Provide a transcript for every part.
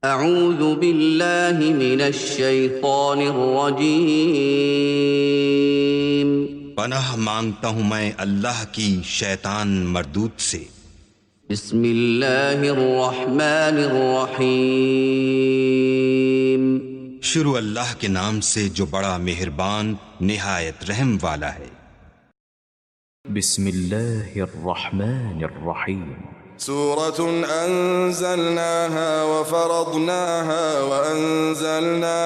اعوذ باللہ من الشیطان الرجیم۔ پناہ مانگتا ہوں میں اللہ کی شیطان مردود سے۔ بسم اللہ الرحمن الرحیم۔ شروع اللہ کے نام سے جو بڑا مہربان نہایت رحم والا ہے۔ بسم اللہ الرحمن الرحیم۔ سورة أنزلناها وفرضناها وأنزلنا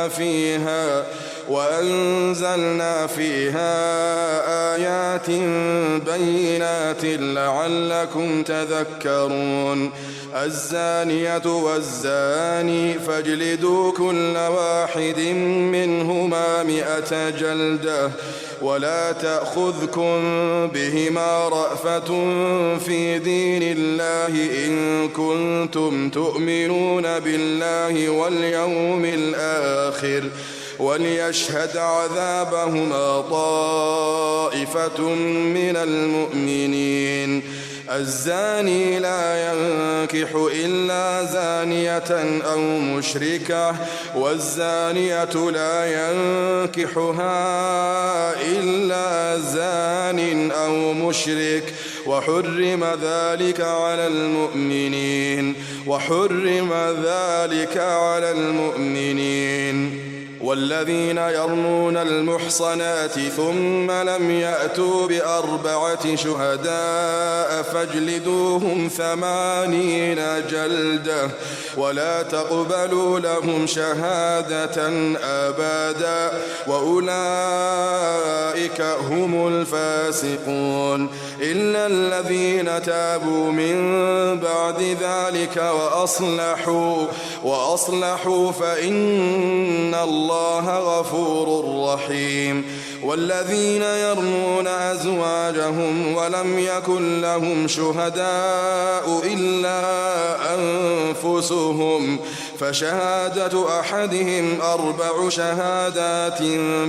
فيها آيات بينات لعلكم تذكرون الزانية والزاني فاجلدوا كل واحد منهما 100 جلدة ولا تأخذكم بهما رأفة في دين الله إن كنتم تؤمنون بالله واليوم الآخر وليشهد عذابهما طائفة من المؤمنين الزاني لا ينكح إلا زانية أو مشركة والزانية لا ينكحها إلا زان أو مشرك وحرم ذلك على المؤمنين والذين يرمون المحصنات ثم لم يأتوا ب4 شهداء فاجلدوهم 80 جلدة ولا تقبلوا لهم شهادة أبدا وأولئك هم الفاسقون إلا الذين تابوا من بعد ذلك وأصلحوا فإن الله غفور رحيم والذين يرمون أزواجهم ولم يكن لهم شهداء إلا أنفسهم فشهادة أحدهم 4 شهادات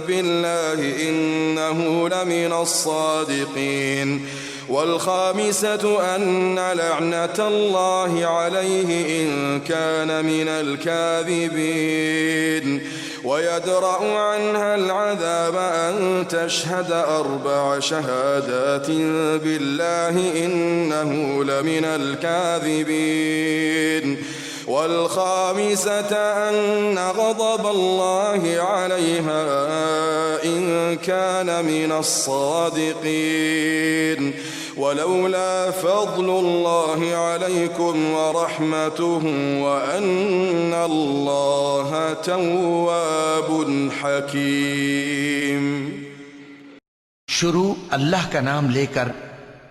بالله إنه لمن الصادقين والخامسة أن لعنة الله عليه إن كان من الكاذبين ويدرأ عنها العذاب أن تشهد 4 شهادات بالله إنه لمن الكاذبين والخامسة أن غضب الله عليها إن كان من الصادقين ولولا فضل الله عليكم ورحمته وأن الله تواب حكيم۔ شروع اللہ کا نام لے کر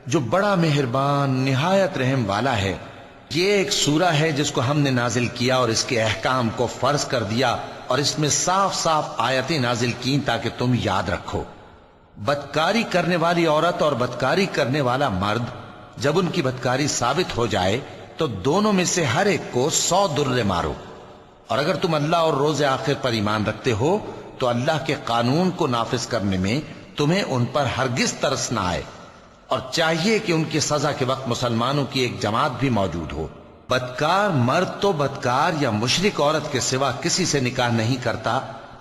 جو بڑا مہربان نہایت رحم والا ہے۔ یہ ایک سورہ ہے جس کو ہم نے نازل کیا اور اس کے احکام کو فرض کر دیا اور اس میں صاف صاف آیتیں نازل کیں تاکہ تم یاد رکھو۔ بدکاری کرنے والی عورت اور بدکاری کرنے والا مرد جب ان کی بدکاری ثابت ہو جائے تو دونوں میں سے ہر ایک کو 100 درے مارو، اور اگر تم اللہ اور روز آخر پر ایمان رکھتے ہو تو اللہ کے قانون کو نافذ کرنے میں تمہیں ان پر ہرگز ترس نہ آئے، اور چاہیے کہ ان کی سزا کے وقت مسلمانوں کی ایک جماعت بھی موجود ہو۔ بدکار مرد تو بدکار یا مشرک عورت کے سوا کسی سے نکاح نہیں کرتا،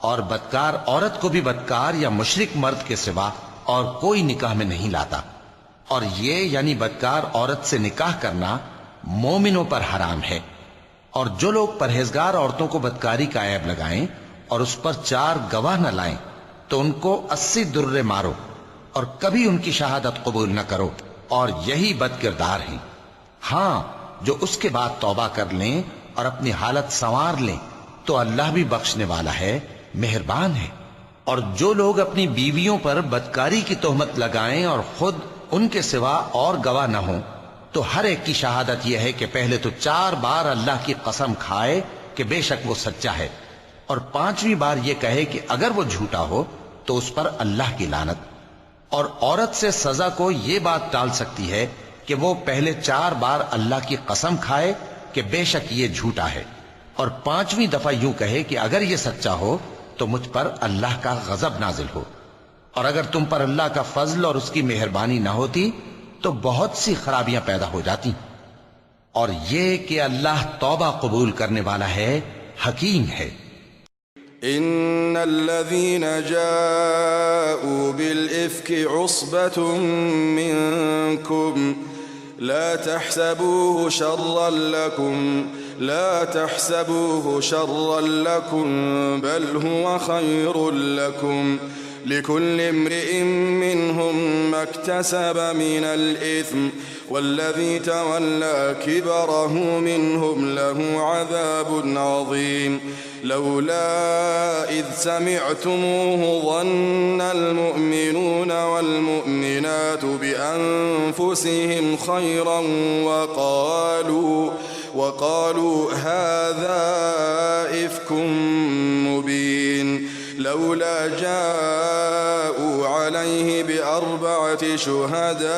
اور بدکار عورت کو بھی بدکار یا مشرک مرد کے سوا اور کوئی نکاح میں نہیں لاتا، اور یہ یعنی بدکار عورت سے نکاح کرنا مومنوں پر حرام ہے۔ اور جو لوگ پرہیزگار عورتوں کو بدکاری کا عیب لگائیں اور اس پر 4 گواہ نہ لائیں تو ان کو 80 درے مارو اور کبھی ان کی شہادت قبول نہ کرو، اور یہی بد کردار ہیں۔ ہاں، جو اس کے بعد توبہ کر لیں اور اپنی حالت سنوار لیں تو اللہ بھی بخشنے والا ہے، مہربان ہے۔ اور جو لوگ اپنی بیویوں پر بدکاری کی تہمت لگائیں اور خود ان کے سوا اور گواہ نہ ہوں تو ہر ایک کی شہادت یہ ہے کہ پہلے تو 4 بار اللہ کی قسم کھائے کہ بے شک وہ سچا ہے، اور 5ویں بار یہ کہے کہ اگر وہ جھوٹا ہو تو اس پر اللہ کی لعنت۔ اور عورت سے سزا کو یہ بات ٹال سکتی ہے کہ وہ پہلے 4 بار اللہ کی قسم کھائے کہ بے شک یہ جھوٹا ہے، اور 5ویں دفعہ یوں کہے کہ اگر یہ سچا ہو تو مجھ پر اللہ کا غضب نازل ہو۔ اور اگر تم پر اللہ کا فضل اور اس کی مہربانی نہ ہوتی تو بہت سی خرابیاں پیدا ہو جاتی۔ और ये कि अल्लाह तौबा कबूल करने वाला है, हकीम है। إن الذين جاءوا بالإفك عصبة منكم لا تحسبوه شرا لكم بل هو خير لكم لكل امرئ منهم ما اكتسب من الإثم والذي تولى كبره منهم له عذاب عظيم لولا إذ سمعتموه ظن المؤمنون والمؤمنات بأنفسهم خيرا وقالوا هذا إفك مبين لولا جاءوا عليه بأربعة شهداء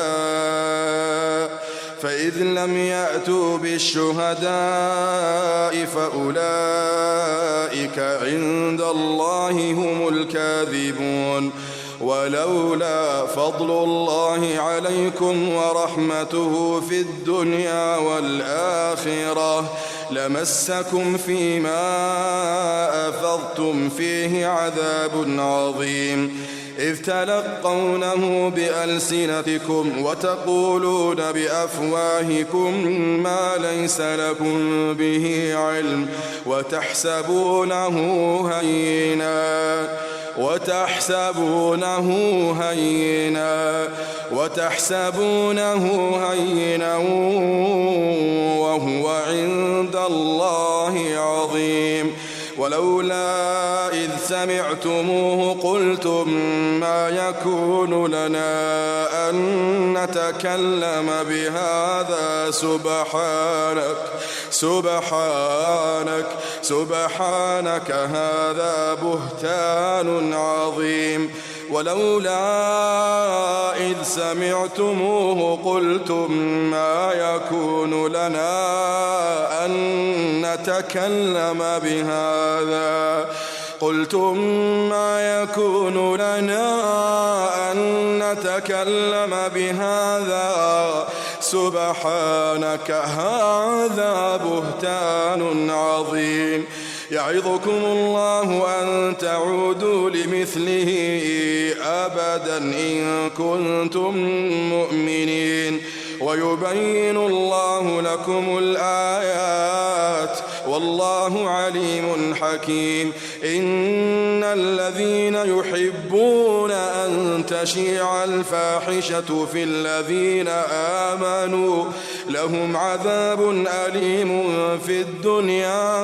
فإذ لم يأتوا بالشهداء فأولئك عند الله هم الكاذبون ولولا فضل الله عليكم ورحمته في الدنيا والآخرة لمسكم فيما أفضتم فيه عذاب عظيم إذ تلقونه بألسنتكم وتقولون بأفواهكم ما ليس لكم به علم وتحسبونه هينا وهو عند الله عظيم ولولا إذ سمعتموه قلتم ما يكون لنا أن نتكلم بهذا سبحانك هذا بهتان عظيم ولولا إذ سمعتموه قلتم ما يكون لنا أن نتكلم بهذا سبحانك هذا بهتان عظيم يعظكم الله أن تعودوا لمثله أبدا إن كنتم مؤمنين ويبين الله لكم الآيات والله عليم حكيم إن الذين يحبون أن تشيع الفاحشة في الذين آمنوا لهم عذاب أليم في الدنيا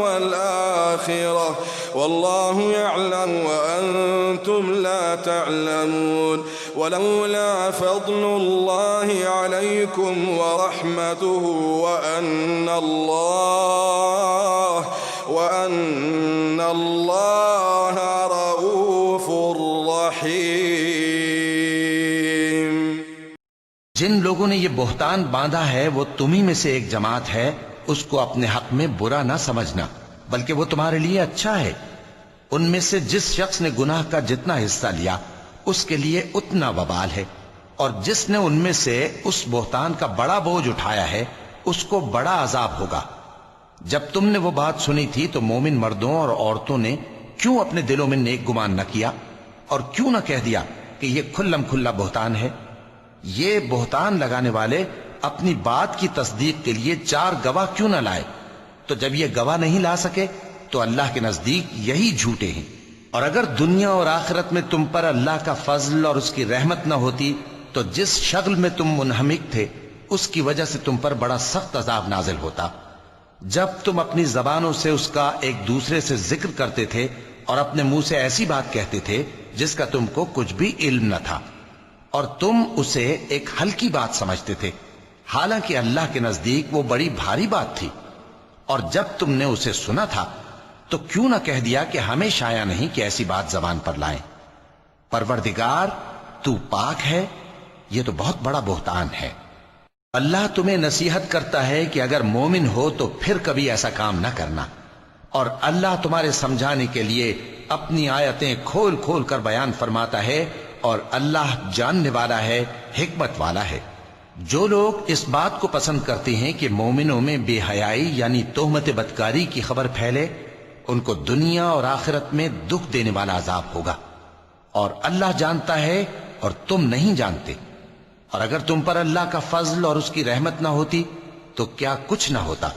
والآخرة والله يعلم وأنتم لا تعلمون ولولا فضل الله عليكم ورحمته وأن الله رؤوف رحيم। जिन लोगों ने ये बोहतान बांधा है वो तुम्ही में से एक जमात है, उसको अपने हक में बुरा ना समझना, बल्कि वो तुम्हारे लिए अच्छा है। उनमें से जिस शख्स ने गुनाह का जितना हिस्सा लिया उसके लिए उतना वबाल है, और जिसने उनमें से उस बोहतान का बड़ा बोझ उठाया है उसको बड़ा अजाब होगा। जब तुमने वो बात सुनी थी तो मोमिन मर्दों और औरतों ने क्यों अपने दिलों में नेक गुमान न किया और क्यों न कह दिया कि ये खुल्लम खुल्ला बोहतान है। ये बोहतान लगाने वाले अपनी बात की तस्दीक के लिए 4 गवाह क्यों न लाए? तो जब ये गवाह नहीं ला सके तो अल्लाह के नजदीक यही झूठे हैं। और अगर दुनिया और आखिरत में तुम पर अल्लाह का फजल और उसकी रहमत न होती तो जिस शक्ल में तुम मुनहमिक थे उसकी वजह से तुम पर बड़ा सख्त अजाब नाजिल होता। जब तुम अपनी जबानों से उसका एक दूसरे से जिक्र करते थे और अपने मुंह से ऐसी बात कहते थे जिसका तुमको कुछ भी इल्म न था, और तुम उसे एक हल्की बात समझते थे, हालांकि अल्लाह के नजदीक वो बड़ी भारी बात थी। और जब तुमने उसे सुना था तो क्यों ना कह दिया कि हमें शाया नहीं कि ऐसी बात जबान पर लाएं। परवरदिगार तू पाक है, ये तो बहुत बड़ा बोहतान है। अल्लाह तुम्हें नसीहत करता है कि अगर मोमिन हो तो फिर कभी ऐसा काम ना करना, और अल्लाह तुम्हारे समझाने के लिए اپنی آیتیں کھول کھول کر بیان فرماتا ہے، اور اللہ جاننے والا ہے، حکمت والا ہے۔ جو لوگ اس بات کو پسند کرتے ہیں کہ مومنوں میں بے حیائی یعنی تہمت بدکاری کی خبر پھیلے، ان کو دنیا اور آخرت میں دکھ دینے والا عذاب ہوگا، اور اللہ جانتا ہے اور تم نہیں جانتے۔ اور اگر تم پر اللہ کا فضل اور اس کی رحمت نہ ہوتی تو کیا کچھ نہ ہوتا،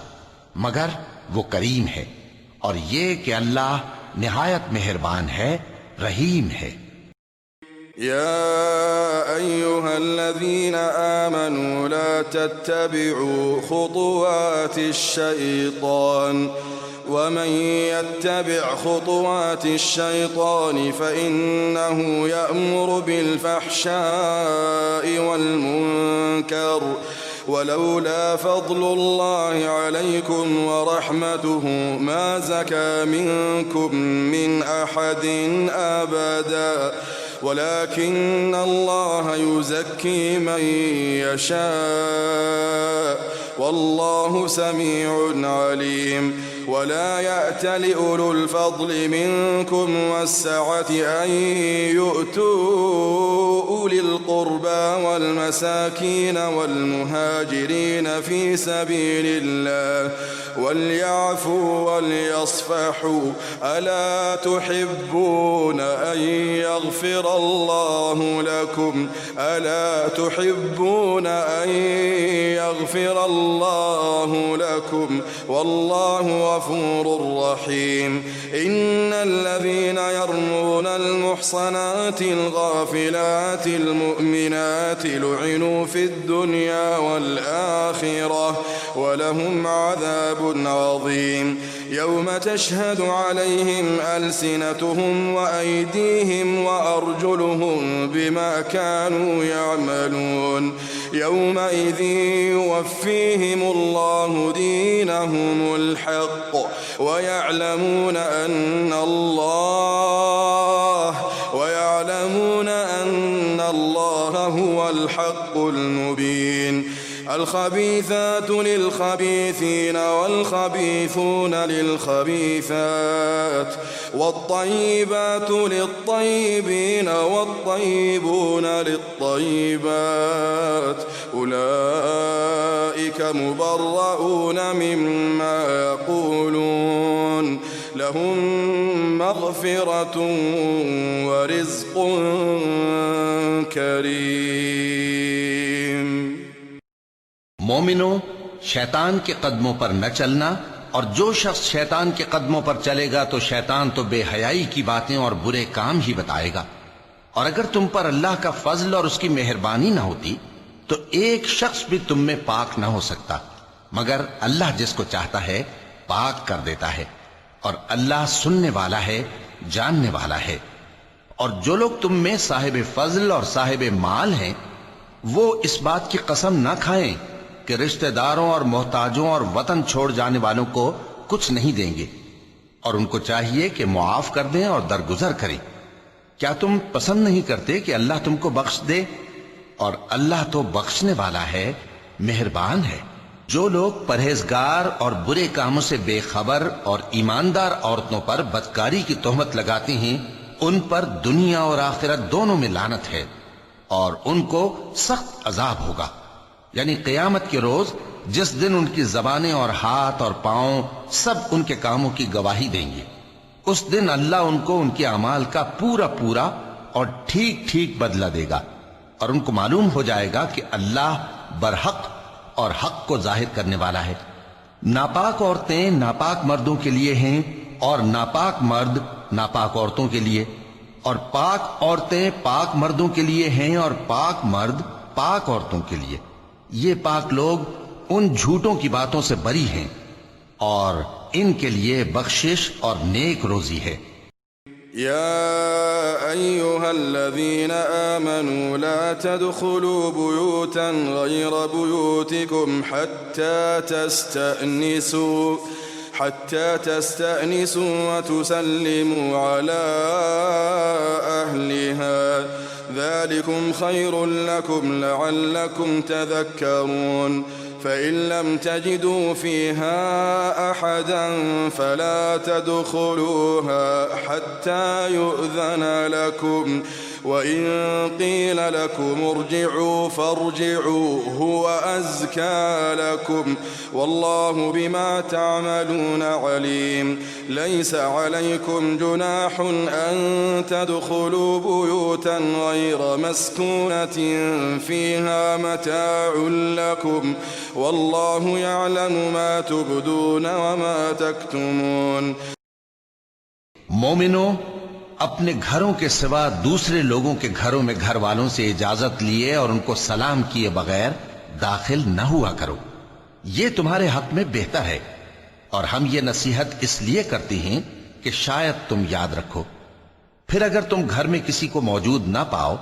مگر وہ کریم ہے، اور یہ کہ اللہ نہایت مہربان ہے، رحیم ہے۔ يا أيها الذين آمنوا لا تتبعوا خطوات الشيطان ومن يتبع خطوات الشيطان فإنه يأمر بالفحشاء والمنكر ولولا فضل الله عليكم ورحمته ما زكى منكم من أحد أبدا ولكن الله يزكي من يشاء والله سميع عليم ولا يأتل أولو الفضل منكم والسعة أن يؤتوا أولي القربى والمساكين والمهاجرين في سبيل الله وليعفوا وليصفحوا ألا تحبون أن يغفر الله لكم ألا تحبون أن يغفر الله لكم والله غفور رحيم إن الذين يرمون المحصنات الغافلات المؤمنات لعنوا في الدنيا والآخرة ولهم عذاب عظيم يوم تشهد عليهم ألسنتهم وأيديهم وأرجلهم بما كانوا يعملون يومئذ يوفيهم الله دينهم الحق ويعلمون أن الله هو الحق المبين الخبيثات للخبيثين والخبيثون للخبيثات والطيبات للطيبين والطيبون للطيبات أولئك مبرؤون مما يقولون لهم مغفرة ورزق كريم۔ مومنوں، شیطان کے قدموں پر نہ چلنا، اور جو شخص شیطان کے قدموں پر چلے گا تو شیطان تو بے حیائی کی باتیں اور برے کام ہی بتائے گا۔ اور اگر تم پر اللہ کا فضل اور اس کی مہربانی نہ ہوتی تو ایک شخص بھی تم میں پاک نہ ہو سکتا، مگر اللہ جس کو چاہتا ہے پاک کر دیتا ہے، اور اللہ سننے والا ہے، جاننے والا ہے۔ اور جو لوگ تم میں صاحب فضل اور صاحب مال ہیں وہ اس بات کی قسم نہ کھائیں کہ رشتہ داروں اور محتاجوں اور وطن چھوڑ جانے والوں کو کچھ نہیں دیں گے، اور ان کو چاہیے کہ معاف کر دیں اور درگزر کریں۔ کیا تم پسند نہیں کرتے کہ اللہ تم کو بخش دے؟ اور اللہ تو بخشنے والا ہے، مہربان ہے۔ جو لوگ پرہیزگار اور برے کاموں سے بے خبر اور ایماندار عورتوں پر بدکاری کی تہمت لگاتے ہیں ان پر دنیا اور آخرت دونوں میں لعنت ہے، اور ان کو سخت عذاب ہوگا، یعنی قیامت کے روز جس دن ان کی زبانیں اور ہاتھ اور پاؤں سب ان کے کاموں کی گواہی دیں گے۔ اس دن اللہ ان کو ان کے اعمال کا پورا پورا اور ٹھیک ٹھیک بدلہ دے گا، اور ان کو معلوم ہو جائے گا کہ اللہ برحق اور حق کو ظاہر کرنے والا ہے۔ ناپاک عورتیں ناپاک مردوں کے لیے ہیں، اور ناپاک مرد ناپاک عورتوں کے لیے، اور پاک عورتیں پاک مردوں کے لیے ہیں، اور پاک مرد پاک عورتوں کے لیے۔ یہ پاک لوگ ان جھوٹوں کی باتوں سے بری ہیں، اور ان کے لیے بخشش اور نیک روزی ہے۔ يا أيها الذين آمنوا لا تدخلوا بيوتا غير بيوتكم حتى تستأنسوا وتسلموا على أهلها ذلكم خير لكم لعلكم تذكرون فإن لم تجدوا فيها أحدا فلا تدخلوها حتى يؤذن لكم وإن قيل لكم ارجعوا فارجعوا هو أزكى لكم والله بما تعملون عليم ليس عليكم جناح أن تدخلوا بيوتا غير مسكونة فيها متاع لكم والله يعلم ما تبدون وما تكتمون मोमिनो, अपने घरों के सिवा दूसरे लोगों के घरों में घर वालों से इजाजत लिए और उनको सलाम किए बगैर दाखिल न हुआ करो। ये तुम्हारे हक में बेहतर है और हम ये नसीहत इसलिए करते हैं कि शायद तुम याद रखो। फिर अगर तुम घर में किसी को मौजूद ना पाओ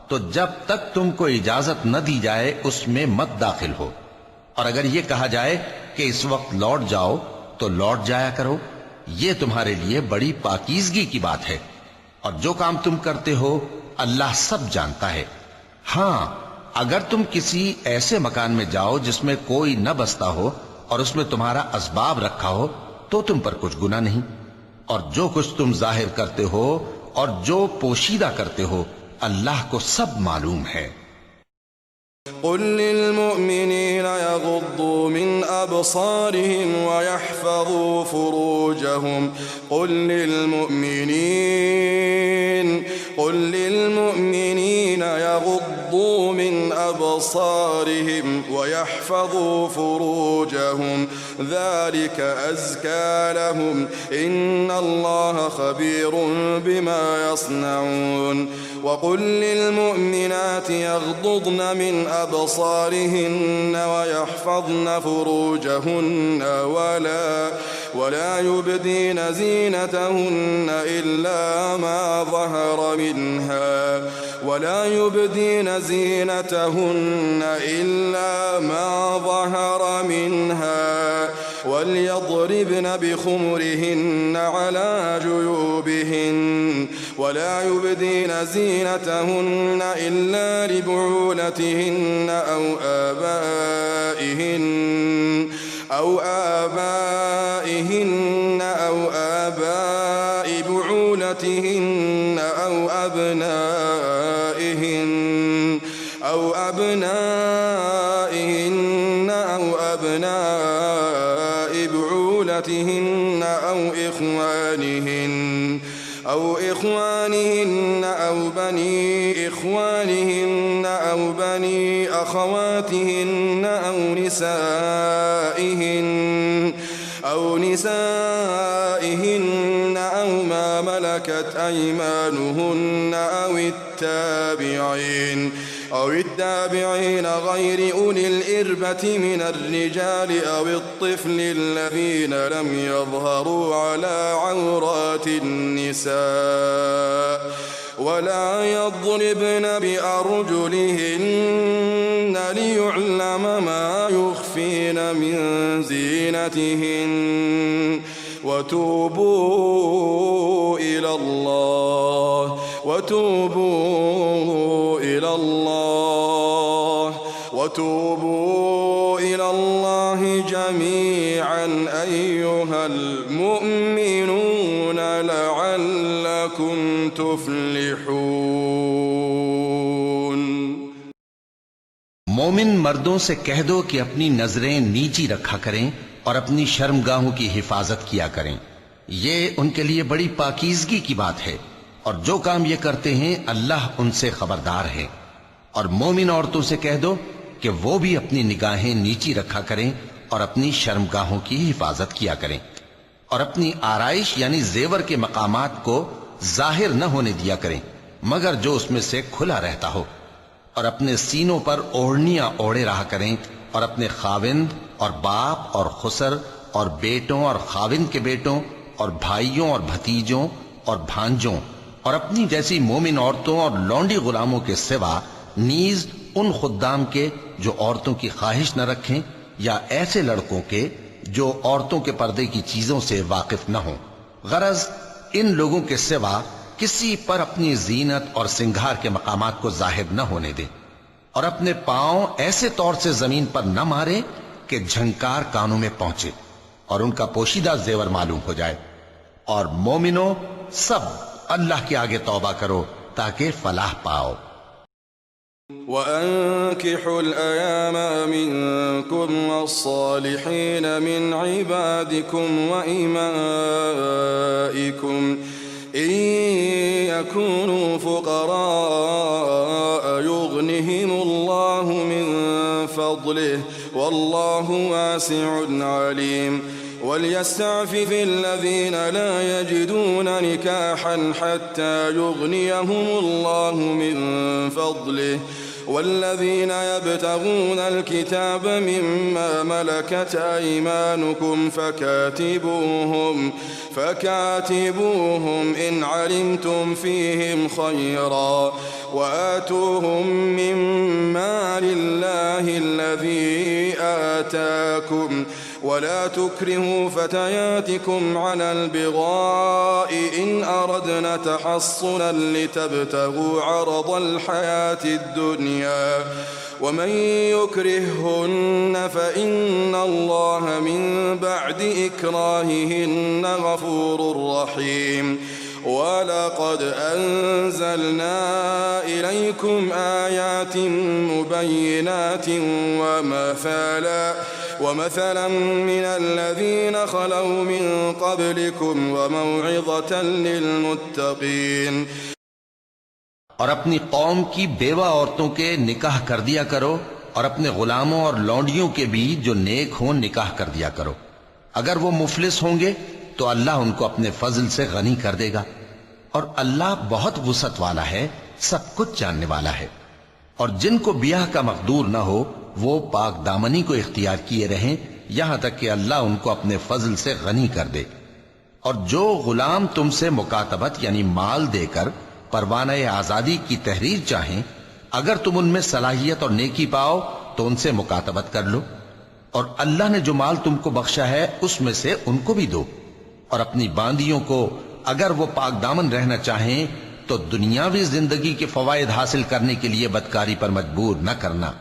तो जब तक तुमको इजाजत न दी जाए उसमें मत दाखिल हो, और अगर ये कहा जाए कि इस वक्त लौट जाओ तो लौट जाया करो। ये तुम्हारे लिए बड़ी पाकीज़गी की बात है और जो काम तुम करते हो अल्लाह सब जानता है। हां, अगर तुम किसी ऐसे मकान में जाओ जिसमें कोई न बसता हो और उसमें तुम्हारा असबाब रखा हो तो तुम पर कुछ गुनाह नहीं, और जो कुछ तुम जाहिर करते हो और जो पोशीदा करते हो अल्लाह को सब मालूम है। قل للمؤمنين يغضوا من أبصارهم ويحفظوا فروجهم قل للمؤمنين يغضوا من أبصارهم ويحفظوا فروجهم ذلك أزكى لهم إن الله خبير بما يصنعون وقل للمؤمنات يغضضن من أبصارهن ويحفظن فروجهن ولا يبدين زينتهن إلا ما ظهر منها وليضربن بخمرهن على جيوبهن ولا يبدين زينتهن إلا لبعولتهن أو آبائهن أو آباء بعولتهن أو أبنائهن أو أبناء بعولتهن أو إخوانهن أو بني إخوانهن أو بني أخواتهن أو نسائهن أو ما ملكت أيمانهن أو التابعين غير أولي الإربة من الرجال أو الطفل الذين لم يظهروا على عورات النساء ولا يضربن بأرجلهن ليعلم ما يخفين من زينتهن وتوبوا إلى الله جميعا أيها المؤمنون لعلكم تفلحون। मोमिन मर्दों से कह दो कि अपनी नजरें नीची रखा करें और अपनी शर्मगाहों की हिफाजत किया करें। ये उनके लिए बड़ी पाकीज़गी की बात है और जो काम ये करते हैं अल्लाह उनसे खबरदार है। और मोमिन औरतों से कह दो कि वो भी अपनी निगाहें नीची रखा करें और अपनी शर्मगाहों की हिफाजत किया करें और अपनी आराइश यानी जेवर के मकामात को जाहिर न होने दिया करें मगर जो उसमें से खुला रहता हो, और अपने सीनों पर ओढ़नियां ओढ़े रहा करें और अपने खाविंद और बाप और खुसर और बेटों और खाविंद के बेटों और भाइयों और भतीजों और भांजों और अपनी जैसी मोमिन औरतों और लौंडी गुलामों के सिवा नीज उन खुद्दाम के जो औरतों की ख्वाहिश न रखें या ऐसे लड़कों के जो औरतों के पर्दे की चीजों से वाकिफ न हो। गरज इन लोगों के सिवा किसी पर अपनी जीनत और सिंगार के मकामात को जाहिर न होने दे और अपने पांव ऐसे तौर से जमीन पर न मारे कि झंकार कानों में पहुंचे और उनका पोशीदा जेवर मालूम हो जाए। और मोमिनो, सब अल्लाह के आगे तौबा करो ताकि फलाह पाओ। وأنكحوا الأيام منكم والصالحين من عبادكم وإمائكم إن يكونوا فقراء يغنهم الله من فضله والله واسع عليم. وليستعفف الذين لا يجدون نكاحا حتى يغنيهم الله من فضله والذين يبتغون الكتاب مما ملكت أيمانكم فكاتبوهم إن علمتم فيهم خيرا وآتوهم مما لله الذي آتاكم ولا تكرهوا فتياتكم على البغاء إن أردنا تحصنا لتبتغوا عرض الحياة الدنيا ومن يكرههن فإن الله من بعد إكراههن غفور رحيم. ولقد أنزلنا إليكم آيات مبينات ومثلا من الذين خلوا من قبلكم وموعظة للمتقين. और अपनी कौम की बेवा औरतों के निकाह कर दिया करो और अपने गुलामों और लौंडियों के भी जो नेक हों निकाह कर दिया करो। अगर वो मुफलिस होंगे तो अल्लाह उनको अपने फजल से गनी कर देगा और अल्लाह बहुत वुसअत वाला है, सब कुछ जानने वाला है। और जिनको ब्याह का मकदूर न हो वो पाक दामनी को इख्तियार किए रहें यहां तक कि अल्लाह उनको अपने फजल से गनी कर दे। और जो गुलाम तुमसे मुकातबत यानी माल देकर परवाना आजादी की तहरीर चाहें, अगर तुम उनमें सलाहियत और नेकी पाओ तो उनसे मुकातबत कर लो और अल्लाह ने जो माल तुमको बख्शा है उसमें से उनको भी दो। और अपनी बांदियों को अगर वो पाक दामन रहना चाहें तो दुनियावी जिंदगी के फवायद हासिल करने के लिए बदकारी पर मजबूर न करना।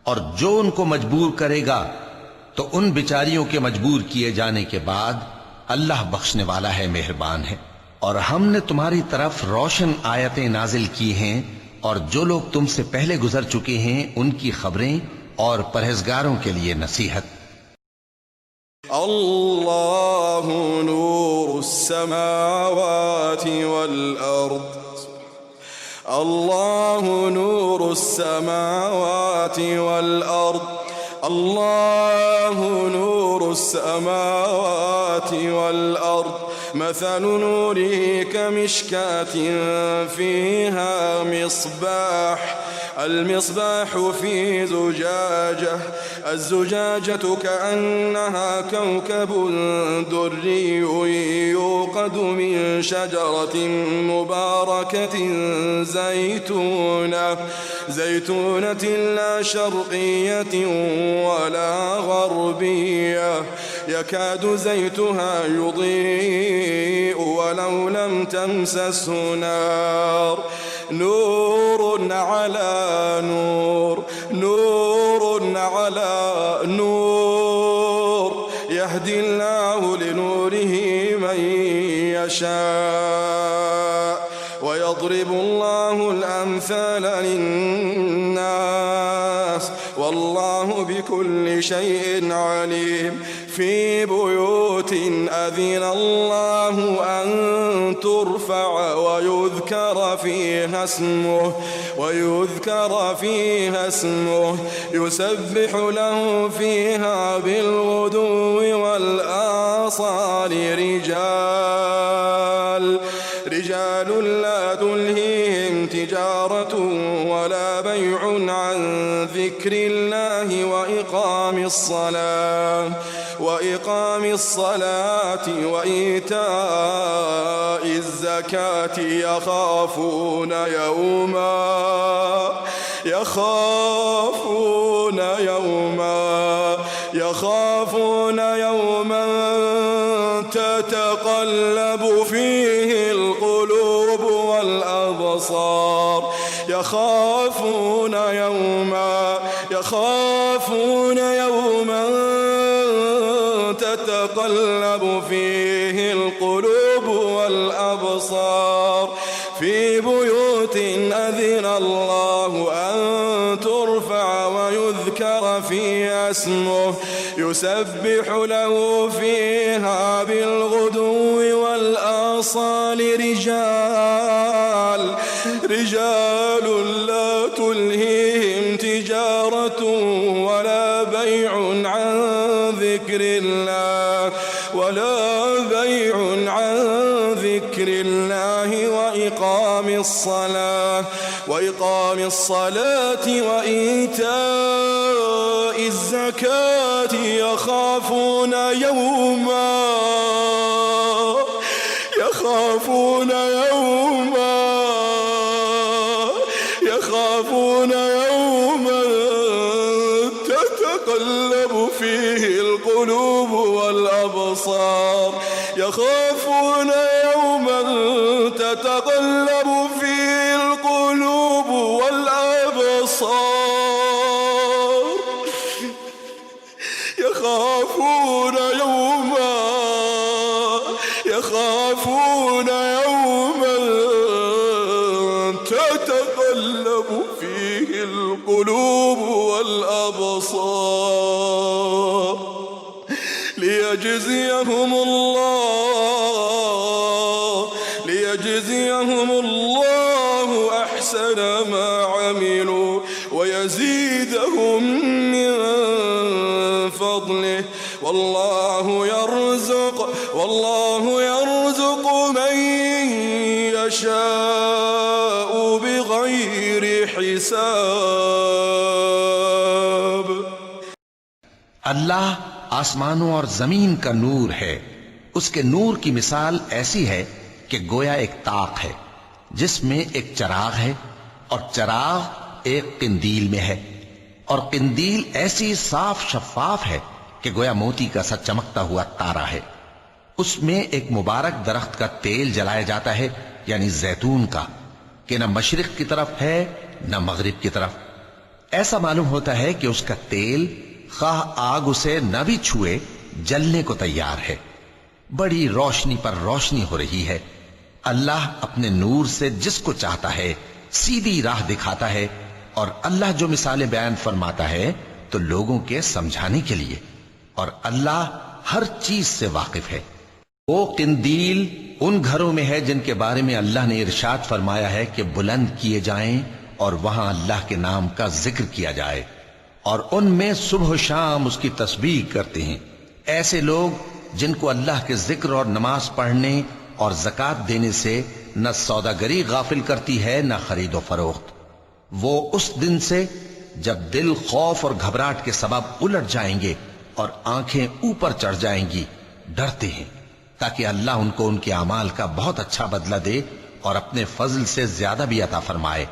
और जो उनको मजबूर करेगा तो उन बिचारियों के मजबूर किए जाने के बाद अल्लाह बख्शने वाला है, मेहरबान है। और हमने तुम्हारी तरफ रोशन आयतें नाजिल की हैं और जो लोग तुमसे पहले गुजर चुके हैं उनकी खबरें और परहेजगारों के लिए नसीहत। अल्लाहु नूरुस समावाति वल अर्द अल्लाहु नूरुस समावाति वल अर्द अल्लाहु नूरुस समावाति वल अर्द مثل نوره كمشكاة فيها مصباح المصباح في زجاجة الزجاجة كأنها كوكب دري يوقد من شجرة مباركة زيتونة لا شرقية ولا غربية يكاد زيتها يضيء ولو لم تمسسه نار نور على نور نور على نور يهدي الله لنوره من يشاء ويضرب الله الأمثال للناس والله بكل شيء عليم. في بيوت أذن الله أن ترفع ويذكر فيها اسمه يسبح له فيها بالغدو والآصال رجال لا تلهيهم تجارة ولا بيع عن ذكر الله وإقام الصلاة وإيتاء الزكاة يخافون يوما تتقلب فيه القلوب والأبصار يخافون يوما تتقلب فيه القلوب والأبصار في بيوت أذن الله أن ترفع ويذكر فيها اسمه يسبح له فيها بالغدو والآصال رجال لا تلهيهم تجارة ولا بيع عن ذكر الله وإقام الصلاة وإيتاء الزكاة يخافون يوما تتقلب فيه القلوب والأبصار يخافون يوما تتقلب فيه القلوب والأبصار يخافون يوما تتقلب فيه القلوب والأبصار ليجزيهم الله أحسن ما عملوا ويزيدهم من فضله والله يرزق من يشاء بغير حساب अल्लाह आसमानों और जमीन का नूर है। उसके नूर की मिसाल ऐसी है कि गोया एक ताक है जिसमें एक चराग है और चराग एक किंदील में है और किंदील ऐसी साफ शफाफ है कि गोया मोती का सा चमकता हुआ तारा है। उसमें एक मुबारक दरख्त का तेल जलाया जाता है यानी जैतून का, कि न मशरिक की तरफ है न मगरिब की तरफ। ऐसा मालूम होता है कि उसका तेल खाह आग उसे न भी छुए जलने को तैयार है। बड़ी रोशनी पर रोशनी हो रही है। अल्लाह अपने नूर से जिसको चाहता है सीधी राह दिखाता है और अल्लाह जो मिसालें बयान फरमाता है तो लोगों के समझाने के लिए, और अल्लाह हर चीज से वाकिफ है। वो किंदील उन घरों में है जिनके बारे में अल्लाह ने इरशाद फरमाया है कि बुलंद किए जाएं और वहां अल्लाह के नाम का जिक्र किया जाए और उनमें सुबह शाम उसकी तस्बीह करते हैं। ऐसे लोग जिनको अल्लाह के जिक्र और नमाज पढ़ने और ज़कात देने से न सौदागरी गाफिल करती है न खरीदो फरोख्त। वो उस दिन से जब दिल खौफ और घबराहट के सबब उलट जाएंगे और आंखें ऊपर चढ़ जाएंगी डरते हैं, ताकि अल्लाह उनको उनके अमाल का बहुत अच्छा बदला दे और अपने फजल से ज्यादा भी अता फरमाए।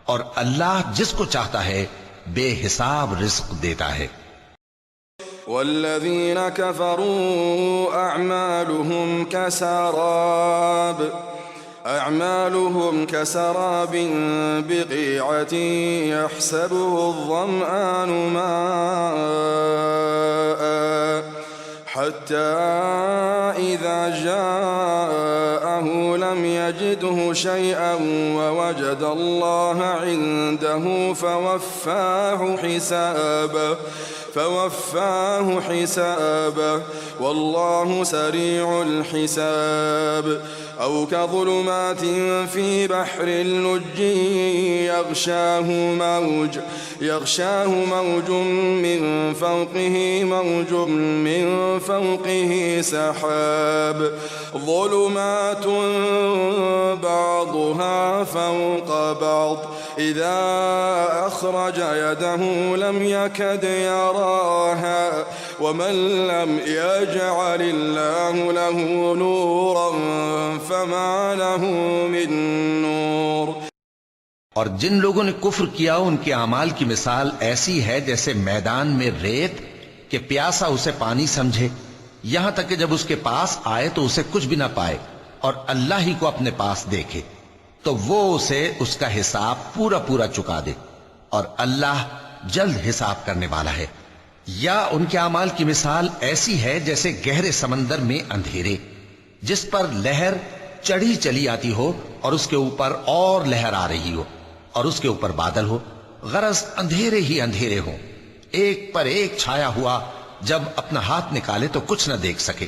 और अल्लाह जिसको चाहता है बेहिसाब रिस्क देता है। वल्लज़ीन कफ़रू अअमालुहुम कसराबिन बिक़ीअतिन यहसबुहु अज़्ज़मआनु माअन हत्ता इज़ा जाअहु लम यजिदहु शैअन ववजद अल्लाह इंदहु فوفاه حسابه والله سريع الحساب أو كظلمات في بحر اللج يغشاه موج من فوقه سحاب ظلمات بعضها فوق بعض إذا أخرج يده لم يكد يراها ومن لم يجعل الله له نورا فما له من नूर। और जिन लोगों ने कुफ्र किया उनके अमाल की मिसाल ऐसी है जैसे मैदान में रेत के प्यासा उसे पानी समझे یہاں تک کہ جب اس کے پاس آئے تو اسے کچھ بھی نہ پائے اور اللہ ہی کو اپنے پاس دیکھے تو وہ اسے اس کا حساب پورا پورا چکا دے، اور اللہ جلد حساب کرنے والا ہے۔ یا ان کے اعمال کی مثال ایسی ہے جیسے گہرے سمندر میں اندھیرے جس پر لہر چڑھی چلی آتی ہو اور اس کے اوپر اور لہر آ رہی ہو اور اس کے اوپر بادل ہو، غرض اندھیرے ہی اندھیرے ہوں، ایک پر ایک چھایا ہوا، جب اپنا ہاتھ نکالے تو کچھ نہ دیکھ سکے،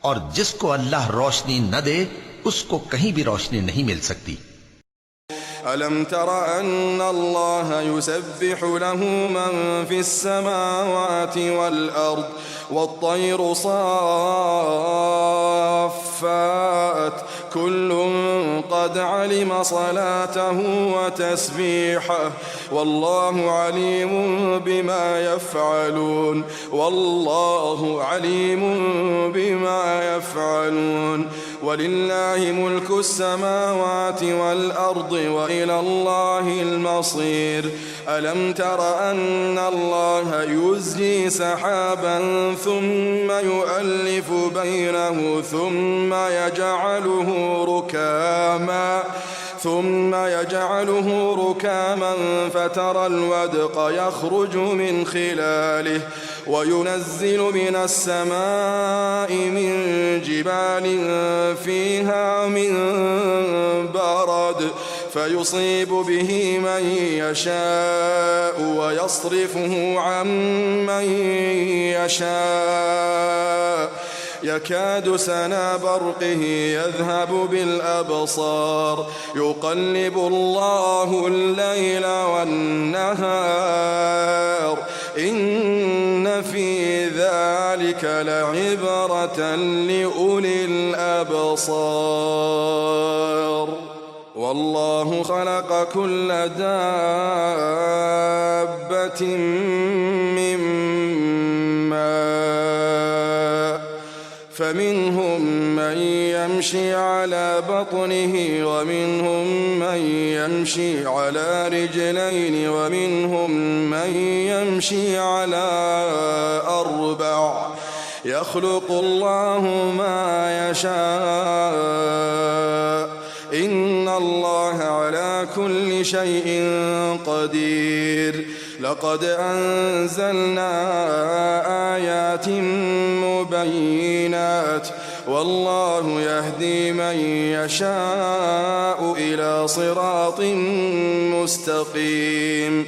اور جس کو اللہ روشنی نہ دے اس کو کہیں بھی روشنی نہیں مل سکتی۔ ألم تر أن الله يسبح له من في السماوات والأرض والطير صافات كل قد علم صلاته وتسبيحه والله عليم بما يفعلون والله عليم بما يفعلون ولله ملك السماوات والأرض وإلى الله المصير ألم تر أن الله يزجي سحابا ثم يؤلف بينه ثم يجعله ركاما فترى الودق يخرج من خلاله وينزل من السماء من جبال فيها من برد فيصيب به من يشاء ويصرفه عن من يشاء يكاد سنا برقه يذهب بالأبصار يقلب الله الليل والنهار إن في ذلك لعبرة لأولي الأبصار والله خلق كل دابة من ماء فمنهم من يمشي على بطنه ومنهم من يمشي على رجلين ومنهم من يمشي على أربع يخلق الله ما يشاء إن الله على كل شيء قدير لقد أنزلنا آيات مبينات والله يهدي من يشاء إلى صراط مستقيم۔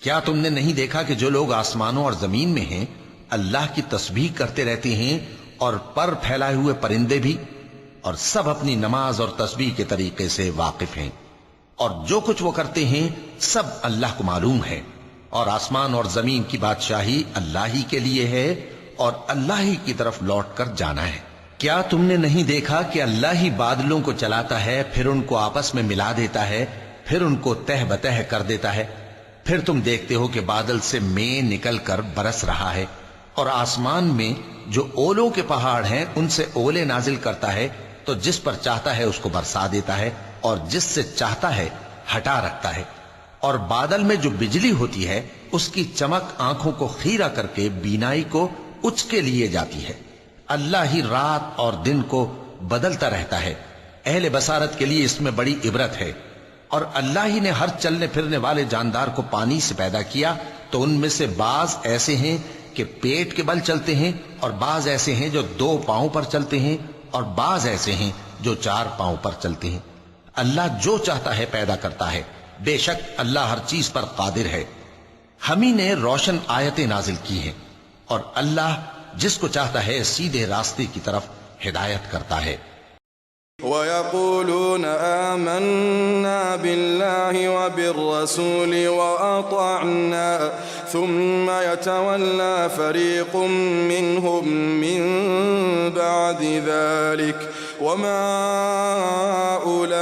کیا تم نے نہیں دیکھا کہ جو لوگ آسمانوں اور زمین میں ہیں اللہ کی تسبیح کرتے رہتے ہیں، اور پر پھیلائے ہوئے پرندے بھی، اور سب اپنی نماز اور تسبیح کے طریقے سے واقف ہیں، اور جو کچھ وہ کرتے ہیں سب اللہ کو معلوم ہے، اور آسمان اور زمین کی بادشاہی اللہ ہی کے لیے ہے اور اللہ ہی کی طرف لوٹ کر جانا ہے۔ کیا تم نے نہیں دیکھا کہ اللہ ہی بادلوں کو چلاتا ہے، پھر ان کو آپس میں ملا دیتا ہے، پھر ان کو تہ بتہ کر دیتا ہے، پھر تم دیکھتے ہو کہ بادل سے مے نکل کر برس رہا ہے، اور آسمان میں جو اولوں کے پہاڑ ہیں ان سے اولے نازل کرتا ہے، تو جس پر چاہتا ہے اس کو برسا دیتا ہے اور جس سے چاہتا ہے ہٹا رکھتا ہے، اور بادل میں جو بجلی ہوتی ہے اس کی چمک آنکھوں کو خیرہ کر کے بینائی کو اچکے لیے جاتی ہے۔ اللہ ہی رات اور دن کو بدلتا رہتا ہے، اہل بصارت کے لیے اس میں بڑی عبرت ہے۔ اور اللہ ہی نے ہر چلنے پھرنے والے جاندار کو پانی سے پیدا کیا، تو ان میں سے بعض ایسے ہیں کہ پیٹ کے بل چلتے ہیں، اور بعض ایسے ہیں جو 2 پاؤں پر چلتے ہیں، اور بعض ایسے ہیں جو 4 پاؤں پر چلتے ہیں۔ اللہ جو چاہتا ہے پیدا کرتا ہے، بے شک اللہ ہر چیز پر قادر ہے۔ ہم ہی نے روشن آیتیں نازل کی ہیں، اور اللہ جس کو چاہتا ہے سیدھے راستے کی طرف ہدایت کرتا ہے۔ وَيَقُولُونَ آمَنَّا بِاللَّهِ وَبِالرَّسُولِ وَأَطَعْنَا ثُمَّ يَتَوَلَّى فَرِيقٌ مِّنْهُمْ مِّن بَعْدِ ذَلِكَ وَمَا أُولَئِكَ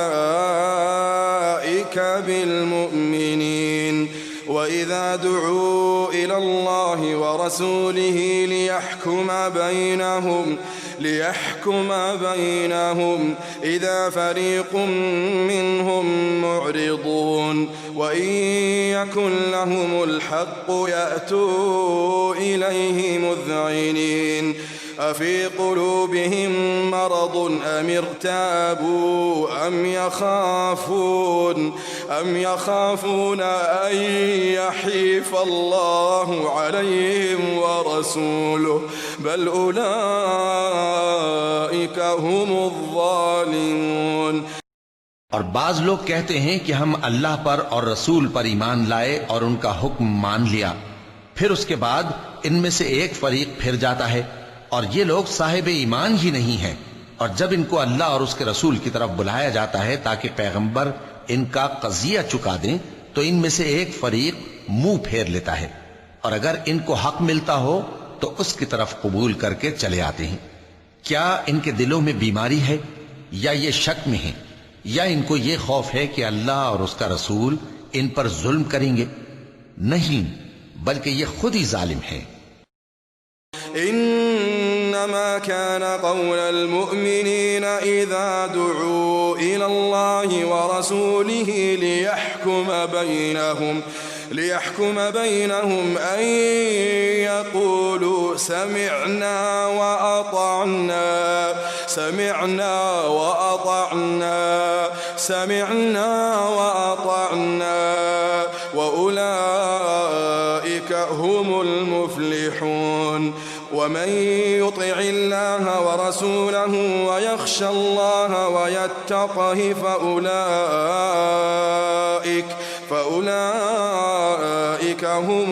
بِالْمُؤْمِنِينَ وإذا دعوا إلى الله ورسوله ليحكم بينهم إذا فريق منهم معرضون وإن يكن لهم الحق يأتوا إليه مذعنين أفي قلوبهم مرض أم ارتابوا أم يخافون أن يحيف الله عليهم ورسوله بل أولئك هم الظالمون। और बाज लोग कहते हैं कि हम अल्लाह पर और रसूल पर ईमान लाए और उनका हुक्म मान लिया, फिर उसके बाद इनमें से एक फरीक फिर जाता है और ये लोग साहिब ईमान ही नहीं हैं। और जब इनको अल्लाह और उसके रसूल की तरफ बुलाया जाता है ताकि पैगंबर इनका कजिया चुका दें, तो इनमें से एक फरीक मुंह फेर लेता है और अगर इनको हक मिलता हो तो उसकी तरफ कबूल करके चले आते हैं। क्या इनके दिलों में बीमारी है या ये शक में है या इनको ये खौफ है कि अल्लाह और उसका रसूल इन पर जुल्म करेंगे? नहीं, बल्कि ये खुद ही जालिम है। إنما كان قول المؤمنين إذا دعوا إلى الله ورسوله ليحكم بينهم أن يقولوا سمعنا وأطعنا وأولئك هم المفلحون ومن يطع الله ورسوله ويخشى الله ويتقه فأولئك هم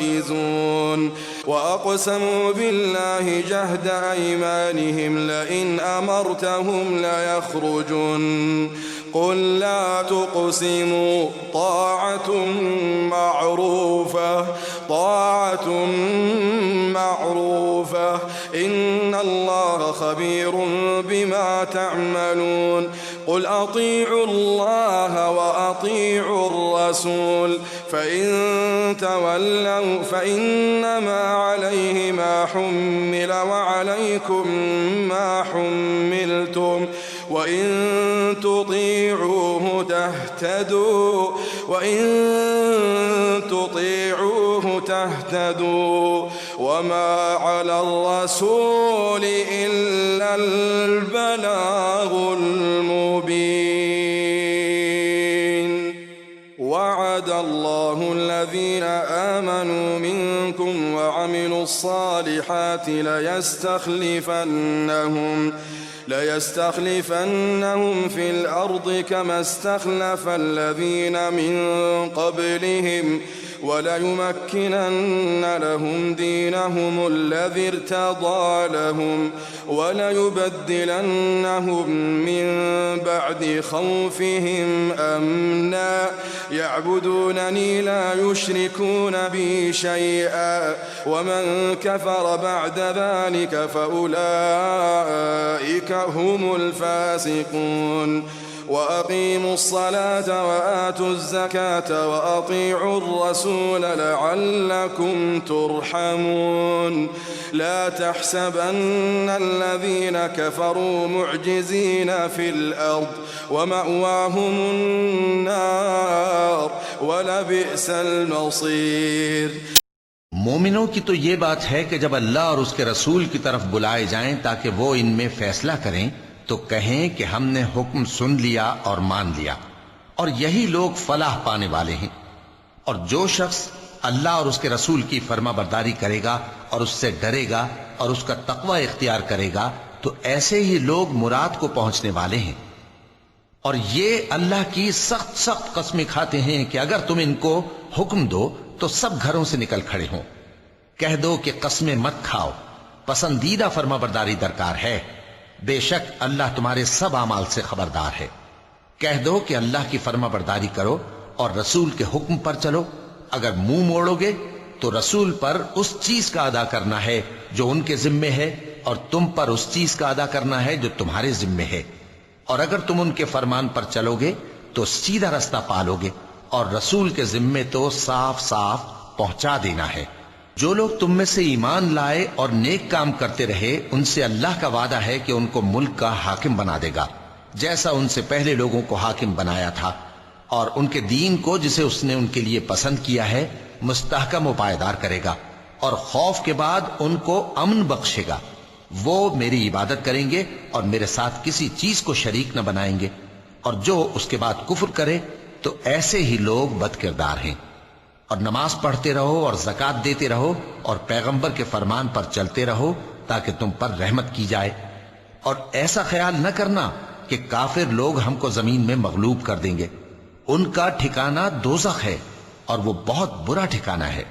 الفائزون وأقسموا بالله جهد أيمانهم لئن أمرتهم ليخرجن قل لا تقسموا طاعة معروفة إن الله خبير بما تعملون قل أطيعوا الله وأطيعوا الرسول فإن تولوا فإنما عليه ما حمل وعليكم ما حملتم وإن تطيعوه تهتدوا وما على الرسول إلا البلاغ المبين وعد الله الذين آمنوا منكم وعملوا الصالحات ليستخلفنهم في الأرض كما استخلف الذين من قبلهم وليمكنن لهم دينهم الذي ارتضى لهم وليبدلنهم من بعد خوفهم أمنا يعبدونني لا يشركون بي شيئا ومن كفر بعد ذلك فأولئك هم الفاسقون وأقيموا الصلاة وآتوا الزكاة وأطيعوا الرسول لعلكم ترحمون لا تحسبن الذين كفروا معجزين في الأرض ومأواهم النار ولبئس المصير। मोमिनों की तो ये बात है कि जब अल्लाह और उसके रसूल की तरफ बुलाए जाएं ताकि वो इनमें फैसला करें तो कहें कि हमने हुक्म सुन लिया और मान लिया और यही लोग फलाह पाने वाले हैं। और जो शख्स अल्लाह और उसके रसूल की फर्मा बरदारी करेगा और उससे डरेगा और उसका तकवा इख्तियार करेगा तो ऐसे ही लोग मुराद को पहुंचने वाले हैं। और ये अल्लाह की सख्त सख्त कसमें खाते हैं कि अगर तुम इनको हुक्म दो तो सब घरों से निकल खड़े हों। कह दो कि कसमें मत खाओ, पसंदीदा फर्मा बरदारी दरकार है, बेशक अल्लाह तुम्हारे सब अमाल से खबरदार है। कह दो कि अल्लाह की फर्मा बरदारी करो और रसूल के हुक्म पर चलो। अगर मुंह मोड़ोगे तो रसूल पर उस चीज का अदा करना है जो उनके जिम्मे है और तुम पर उस चीज का अदा करना है जो तुम्हारे जिम्मे है। और अगर तुम उनके फरमान पर चलोगे तो सीधा रास्ता पालोगे और रसूल के जिम्मे तो साफ साफ पहुंचा देना है। जो लोग तुम में से ईमान लाए और नेक काम करते रहे, उनसे अल्लाह का वादा है कि उनको मुल्क का हाकिम बना देगा, जैसा उनसे पहले लोगों को हाकिम बनाया था, और उनके दीन को जिसे उसने उनके लिए पसंद किया है मुस्तहकम व पायदार करेगा, और खौफ के बाद उनको अमन बख्शेगा। वो मेरी इबादत करेंगे और मेरे साथ किसी चीज को शरीक न बनाएंगे, और जो उसके बाद कुफ्र करे तो ऐसे ही लोग बदकिरदार हैं। और नमाज पढ़ते रहो और ज़कात देते रहो और पैगंबर के फरमान पर चलते रहो ताकि तुम पर रहमत की जाए। और ऐसा ख्याल न करना कि काफिर लोग हमको जमीन में मगलूब कर देंगे। उनका ठिकाना दोज़ख है और वो बहुत बुरा ठिकाना है।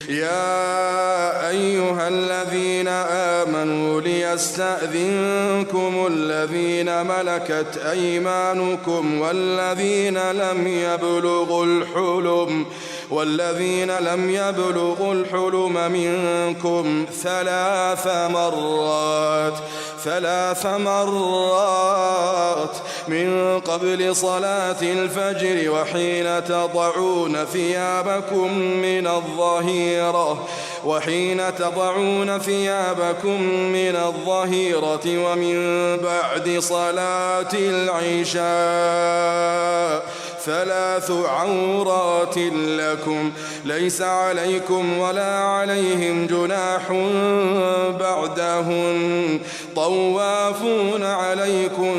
या अय्युहल्लज़ीना आमनू लियस्तअज़िनकुमुल्लज़ीना मलकत अयमानुकुम والذين لم يبلغوا الحلم منكم ثلاث مرات من قبل صلاة الفجر وحين تضعون ثيابكم من الظهيرة ومن بعد صلاة العشاء 3 عورات لكم ليس عليكم ولا عليهم جناح بعدهن طوافون عليكم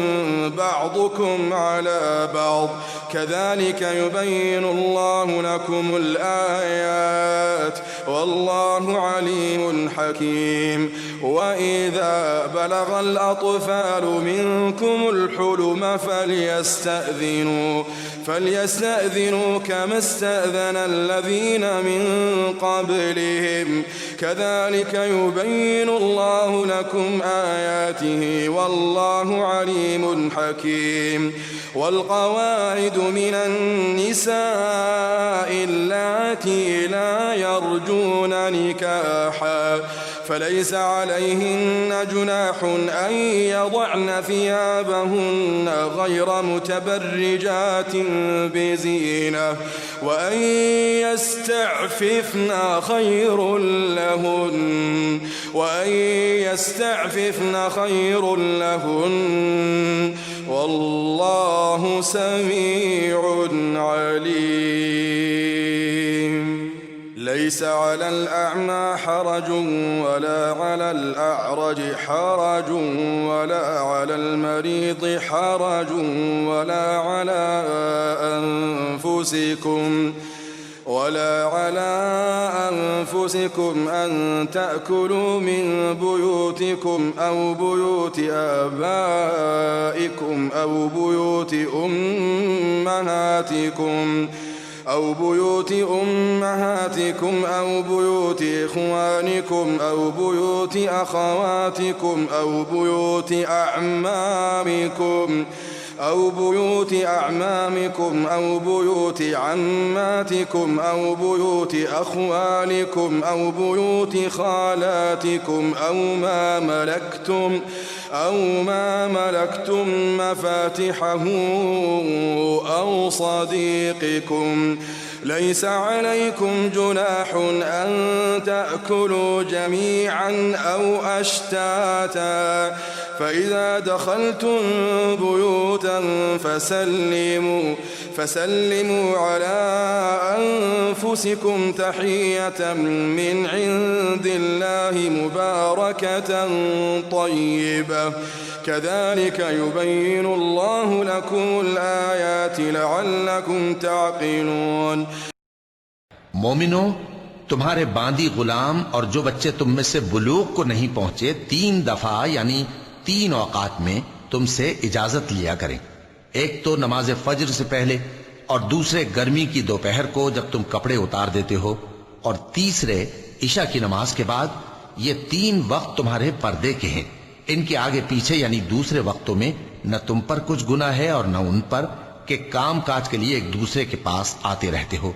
بعضكم على بعض كذلك يبين الله لكم الآيات والله عليم حكيم. وإذا بلغ الأطفال منكم الحلم فليستأذنوا كما استأذن الذين من قبلهم كذلك يبين الله لكم آياته والله عليم حكيم. والقواعد من النساء اللاتي لا يرجون نكاحا فليس عليهن جناح أن يضعن ثيابهن غير متبرجات بزينة وأن يستعففن خير لهن والله سميع عليم. ليس على الأعمى حرج ولا على الأعرج حرج ولا على المريض حرج ولا على أنفسكم أن تأكلوا من بيوتكم أو بيوت آبائكم أو بيوت أمهاتكم أو بيوت إخوانكم أو بيوت أخواتكم أو بيوت أعمامكم أو بيوت عماتكم أو بيوت أخوالكم أو بيوت خالاتكم أو ما ملكتم مفاتحه أو صديقكم. ليس عليكم جناح أن تأكلوا جميعا أو أشتاتا فإذا دخلتم بيوتا فسلموا على أنفسكم تحية من عند الله مباركة طيبة كذلك يبين الله لكم الآيات لعلكم تعقلون. मोमिनो, तुम्हारे बांदी गुलाम और जो बच्चे तुम में से बुलूग को नहीं पहुंचे 3 दफा यानी 3 औकात में तुमसे इजाजत लिया करें। एक तो नमाज फज्र से पहले, और दूसरे गर्मी की दोपहर को जब तुम कपड़े उतार देते हो, और तीसरे ईशा की नमाज के बाद। ये 3 वक्त तुम्हारे पर्दे के हैं। इनके आगे पीछे यानी दूसरे वक्तों में न तुम पर कुछ गुनाह है और न उन पर, कि काम काज के लिए एक दूसरे के पास आते रहते हो।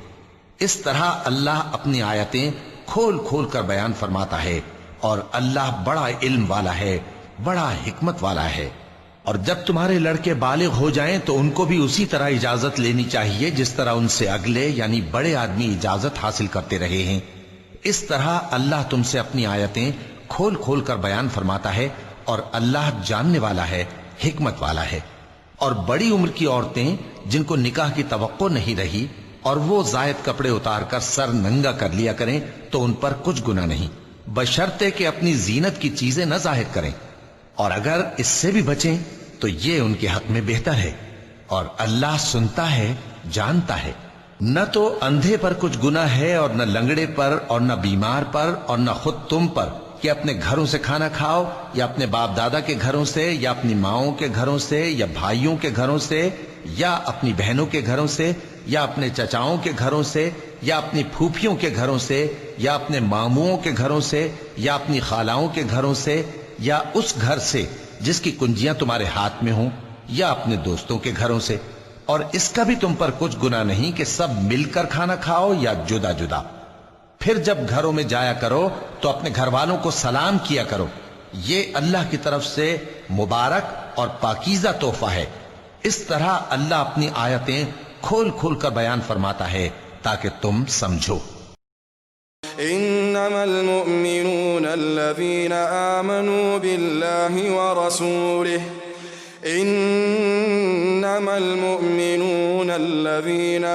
इस तरह अल्लाह अपनी आयतें खोल खोल कर बयान फरमाता है और अल्लाह बड़ा इल्म वाला है, बड़ा हिकमत वाला है। اور جب تمہارے لڑکے بالغ ہو جائیں تو ان کو بھی اسی طرح اجازت لینی چاہیے جس طرح ان سے اگلے یعنی بڑے آدمی اجازت حاصل کرتے رہے ہیں۔ اس طرح اللہ تم سے اپنی آیتیں کھول کھول کر بیان فرماتا ہے، اور اللہ جاننے والا ہے، حکمت والا ہے۔ اور بڑی عمر کی عورتیں جن کو نکاح کی توقع نہیں رہی اور وہ زائد کپڑے اتار کر سر ننگا کر لیا کریں تو ان پر کچھ گناہ نہیں، بشرطے کہ اپنی زینت کی چیزیں نہ ظاہر کریں، اور اگر اس سے بھی بچیں تو یہ ان کے حق میں بہتر ہے، اور اللہ سنتا ہے، جانتا ہے۔ نہ تو اندھے پر کچھ گناہ ہے اور نہ لنگڑے پر اور نہ بیمار پر اور نہ خود تم پر کہ اپنے گھروں سے کھانا کھاؤ، یا اپنے باپ دادا کے گھروں سے، یا اپنی ماؤں کے گھروں سے، یا بھائیوں کے گھروں سے، یا اپنی بہنوں کے گھروں سے، یا اپنے چچاؤں کے گھروں سے، یا اپنی پھوپھیوں کے گھروں سے، یا اپنے ماموؤں کے گھروں سے، یا اپنی خالاؤں کے گھروں سے، یا اس گھر سے جس کی کنجیاں تمہارے ہاتھ میں ہوں، یا اپنے دوستوں کے گھروں سے۔ اور اس کا بھی تم پر کچھ گناہ نہیں کہ سب مل کر کھانا کھاؤ یا جدا جدا۔ پھر جب گھروں میں جایا کرو تو اپنے گھر والوں کو سلام کیا کرو، یہ اللہ کی طرف سے مبارک اور پاکیزہ تحفہ ہے۔ اس طرح اللہ اپنی آیتیں کھول کھول کر بیان فرماتا ہے تاکہ تم سمجھو۔ إنما المؤمنون الذين آمنوا بالله ورسوله إنما المؤمنون الذين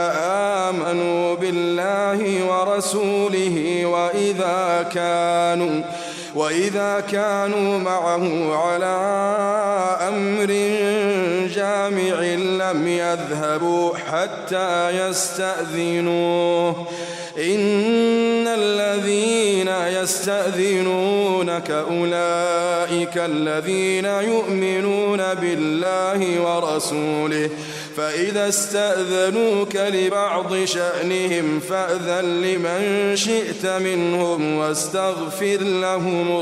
آمنوا بالله ورسوله وإذا كانوا معه على أمر جامع لم يذهبوا حتى يستأذنوه إن الذين يستأذنونك أولئك الذين يؤمنون بالله ورسوله فإذا استأذنوك لبعض شأنهم فأذن لمن شئت منهم واستغفر لهم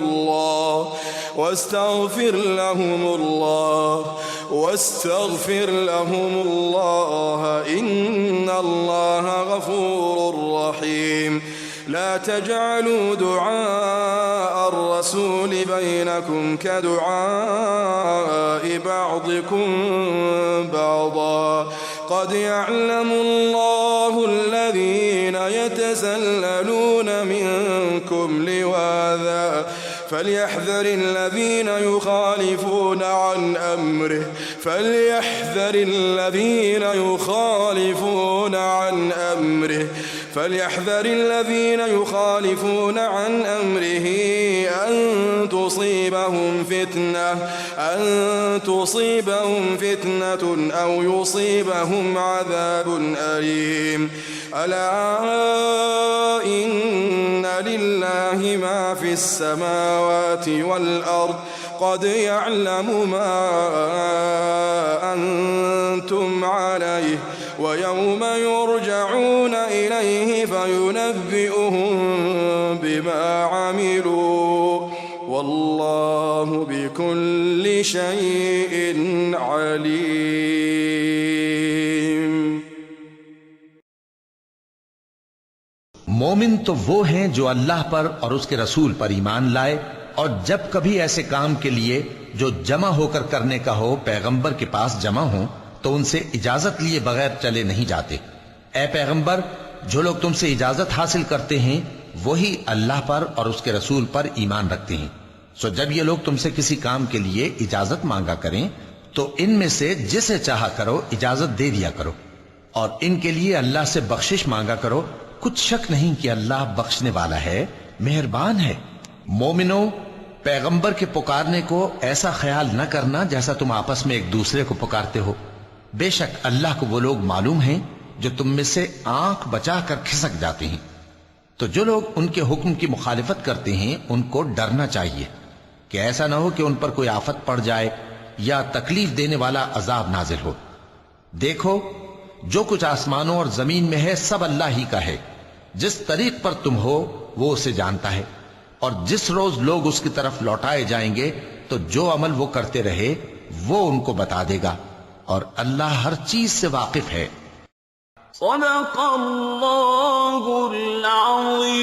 الله إن الله غفور رحيم لا تجعلوا دعاء الرسول بينكم كدعاء بعضكم بعضا قد يعلم الله الذين يتسللون منكم لواذا فليحذر الذين يخالفون عن أمره أن تصيبهم فتنة أو يصيبهم عذاب أليم ألا إن لله ما في السماوات والأرض قد يعلم ما أنتم عليه ويوم يرجعون إليه فينبئهم بما عملوا والله بكل شيء عليم۔ مومن تو وہ ہیں جو اللہ پر اور اس کے رسول پر ایمان لائے، اور جب کبھی ایسے کام کے لیے جو جمع ہو کر کرنے کا ہو پیغمبر کے پاس جمع ہوں تو ان سے اجازت لیے بغیر چلے نہیں جاتے۔ اے پیغمبر، جو لوگ تم سے اجازت حاصل کرتے ہیں وہی اللہ پر اور اس کے رسول پر ایمان رکھتے ہیں، سو جب یہ لوگ تم سے کسی کام کے لیے اجازت مانگا کریں تو ان میں سے جسے چاہا کرو اجازت دے دیا کرو، اور ان کے لیے اللہ سے بخشش مانگا کرو، کچھ شک نہیں کہ اللہ بخشنے والا ہے، مہربان ہے۔ مومنو، پیغمبر کے پکارنے کو ایسا خیال نہ کرنا جیسا تم آپس میں ایک دوسرے کو پکارتے ہو، بے شک اللہ کو وہ لوگ معلوم ہیں جو تم میں سے آنکھ بچا کر کھسک جاتے ہیں۔ تو جو لوگ ان کے حکم کی مخالفت کرتے ہیں ان کو ڈرنا چاہیے کہ ایسا نہ ہو کہ ان پر کوئی آفت پڑ جائے یا تکلیف دینے والا عذاب نازل ہو۔ دیکھو، جو کچھ آسمانوں اور زمین میں ہے سب اللہ ہی کا ہے، جس طریق پر تم ہو وہ اسے جانتا ہے، اور جس روز لوگ اس کی طرف لوٹائے جائیں گے تو جو عمل وہ کرتے رہے وہ ان کو بتا دے گا، اور اللہ ہر چیز سے واقف ہے۔ صدق اللہ العظیم۔